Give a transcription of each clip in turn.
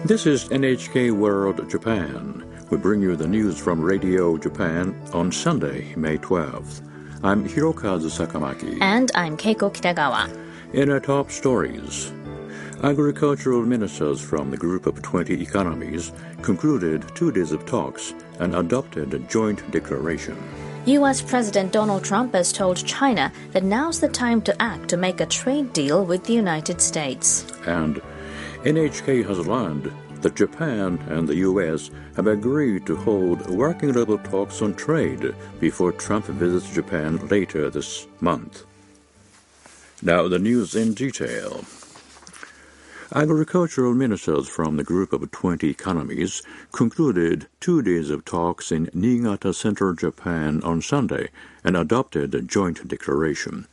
This is NHK World Japan. We bring you the news from Radio Japan on Sunday, May 12th. I'm Hirokazu Sakamaki. And I'm Keiko Kitagawa. In our top stories, agricultural ministers from the group of 20 economies concluded 2 days of talks and adopted a joint declaration. U.S. President Donald Trump has told China that now's the time to act to make a trade deal with the United States. And NHK has learned that Japan and the U.S. have agreed to hold working-level talks on trade before Trump visits Japan later this month. Now the news in detail. Agricultural ministers from the group of 20 economies concluded 2 days of talks in Niigata, central Japan on Sunday and adopted a joint declaration.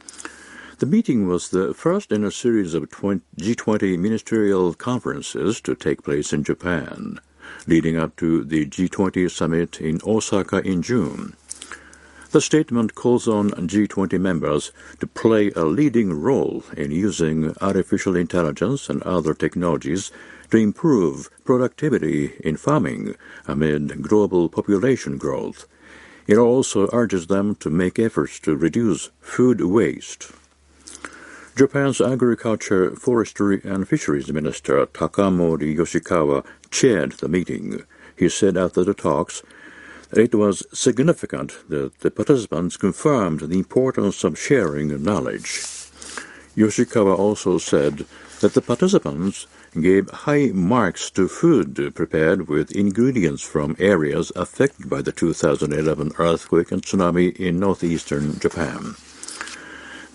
The meeting was the first in a series of G20 ministerial conferences to take place in Japan, leading up to the G20 summit in Osaka in June. The statement calls on G20 members to play a leading role in using artificial intelligence and other technologies to improve productivity in farming amid global population growth. It also urges them to make efforts to reduce food waste. Japan's Agriculture, Forestry and Fisheries Minister Takamori Yoshikawa chaired the meeting. He said after the talks that it was significant that the participants confirmed the importance of sharing knowledge. Yoshikawa also said that the participants gave high marks to food prepared with ingredients from areas affected by the 2011 earthquake and tsunami in northeastern Japan.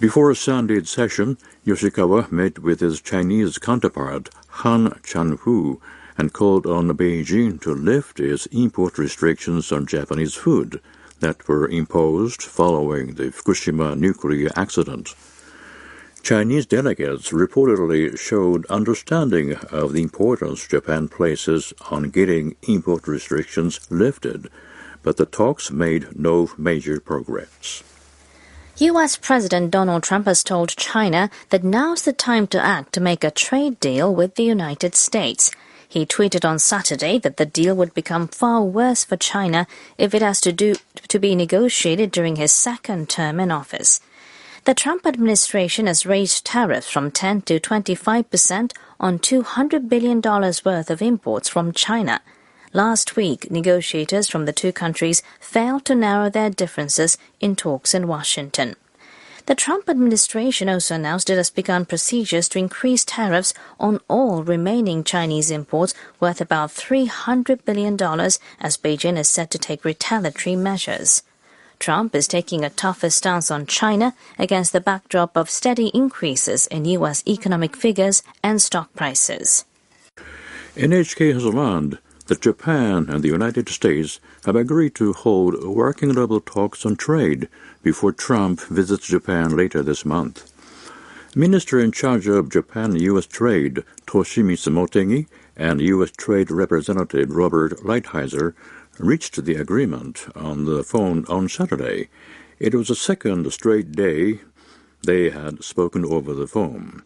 Before Sunday's session, Yoshikawa met with his Chinese counterpart, Han Chan-hu, and called on Beijing to lift its import restrictions on Japanese food that were imposed following the Fukushima nuclear accident. Chinese delegates reportedly showed understanding of the importance Japan places on getting import restrictions lifted, but the talks made no major progress. U.S. President Donald Trump has told China that now's the time to act to make a trade deal with the United States. He tweeted on Saturday that the deal would become far worse for China if it has to be negotiated during his second term in office. The Trump administration has raised tariffs from 10 to 25% on $200 billion worth of imports from China. Last week, negotiators from the two countries failed to narrow their differences in talks in Washington. The Trump administration also announced it has begun procedures to increase tariffs on all remaining Chinese imports worth about $300 billion as Beijing is set to take retaliatory measures. Trump is taking a tougher stance on China against the backdrop of steady increases in U.S. economic figures and stock prices. NHK has learned that Japan and the United States have agreed to hold working-level talks on trade before Trump visits Japan later this month. Minister in charge of Japan-U.S. trade, Toshimitsu Motegi, and U.S. Trade Representative Robert Lighthizer reached the agreement on the phone on Saturday. It was the second straight day they had spoken over the phone.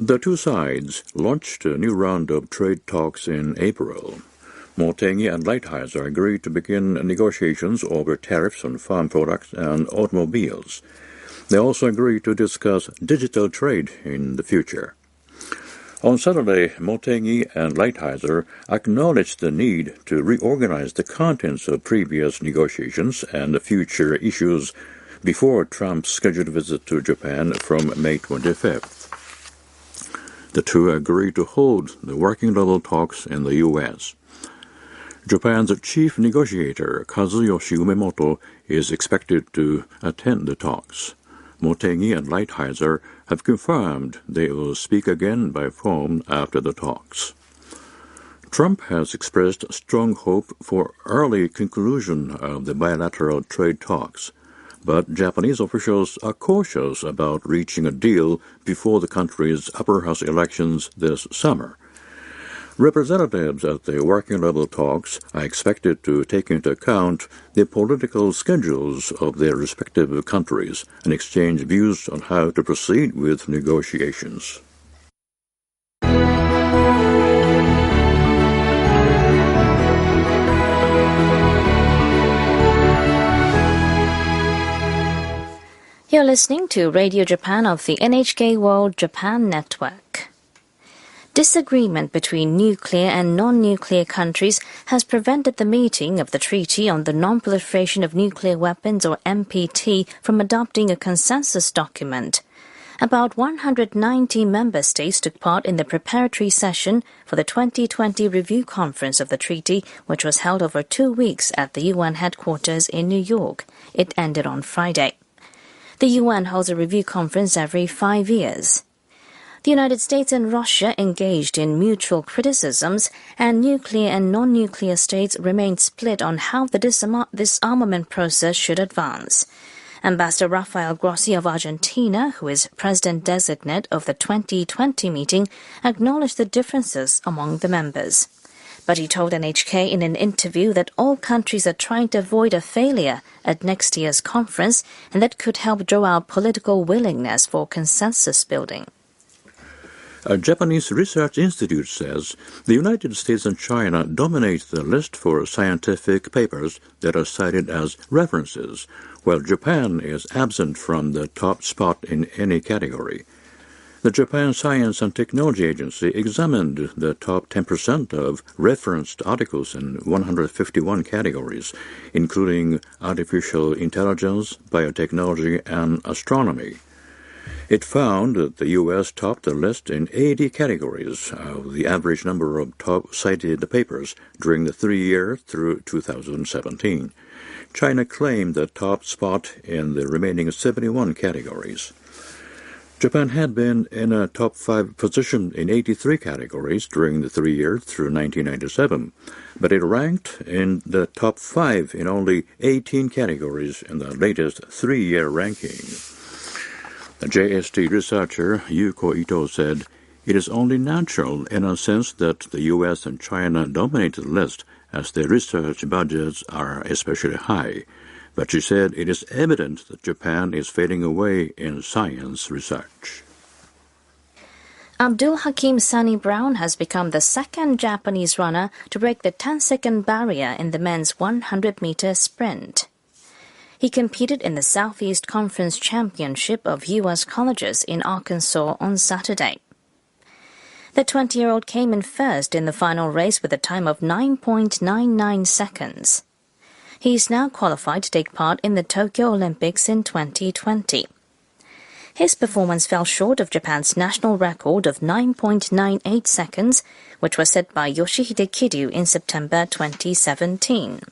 The two sides launched a new round of trade talks in April. Motegi and Lighthizer agreed to begin negotiations over tariffs on farm products and automobiles. They also agreed to discuss digital trade in the future. On Saturday, Motegi and Lighthizer acknowledged the need to reorganize the contents of previous negotiations and future issues before Trump's scheduled visit to Japan from May 25th. The two agreed to hold the working-level talks in the U.S. Japan's chief negotiator, Kazuyoshi Umemoto, is expected to attend the talks. Motegi and Lighthizer have confirmed they will speak again by phone after the talks. Trump has expressed strong hope for early conclusion of the bilateral trade talks, but Japanese officials are cautious about reaching a deal before the country's upper house elections this summer. Representatives at the working-level talks are expected to take into account the political schedules of their respective countries and exchange views on how to proceed with negotiations. You're listening to Radio Japan of the NHK World Japan Network. Disagreement between nuclear and non-nuclear countries has prevented the meeting of the Treaty on the Non-Proliferation of Nuclear Weapons, or NPT, from adopting a consensus document. About 190 member states took part in the preparatory session for the 2020 review conference of the treaty, which was held over 2 weeks at the UN headquarters in New York. It ended on Friday. The UN holds a review conference every 5 years. The United States and Russia engaged in mutual criticisms, and nuclear and non-nuclear states remained split on how the disarmament process should advance. Ambassador Rafael Grossi of Argentina, who is president-designate of the 2020 meeting, acknowledged the differences among the members. But he told NHK in an interview that all countries are trying to avoid a failure at next year's conference, and that could help draw out political willingness for consensus building. A Japanese research institute says the United States and China dominate the list for scientific papers that are cited as references, while Japan is absent from the top spot in any category. The Japan Science and Technology Agency examined the top 10% of referenced articles in 151 categories, including artificial intelligence, biotechnology, and astronomy. It found that the U.S. topped the list in 80 categories of the average number of top-cited papers during the 3 years through 2017. China claimed the top spot in the remaining 71 categories. Japan had been in a top 5 position in 83 categories during the 3 years through 1997, but it ranked in the top 5 in only 18 categories in the latest 3-year ranking. The JST researcher Yuko Ito said, "It is only natural in a sense that the U.S. and China dominate the list as their research budgets are especially high. But she said it is evident that Japan is fading away in science research." Abdul Hakim Sunny Brown has become the second Japanese runner to break the 10-second barrier in the men's 100-meter sprint. He competed in the Southeast Conference Championship of U.S. colleges in Arkansas on Saturday. The 20-year-old came in first in the final race with a time of 9.99 seconds. He is now qualified to take part in the Tokyo Olympics in 2020. His performance fell short of Japan's national record of 9.98 seconds, which was set by Yoshihide Kiryu in September 2017.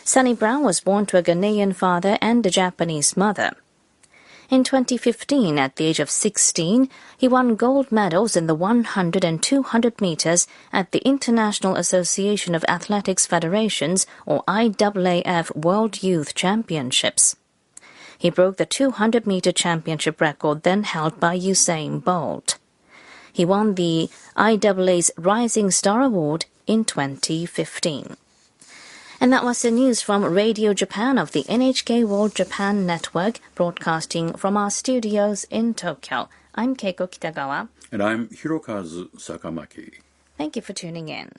Sunny Brown was born to a Ghanaian father and a Japanese mother. In 2015, at the age of 16, he won gold medals in the 100 and 200 meters at the International Association of Athletics Federations, or IAAF World Youth Championships. He broke the 200-meter championship record then held by Usain Bolt. He won the IAA's Rising Star Award in 2015. And that was the news from Radio Japan of the NHK World Japan Network, broadcasting from our studios in Tokyo. I'm Keiko Kitagawa. And I'm Hirokazu Sakamaki. Thank you for tuning in.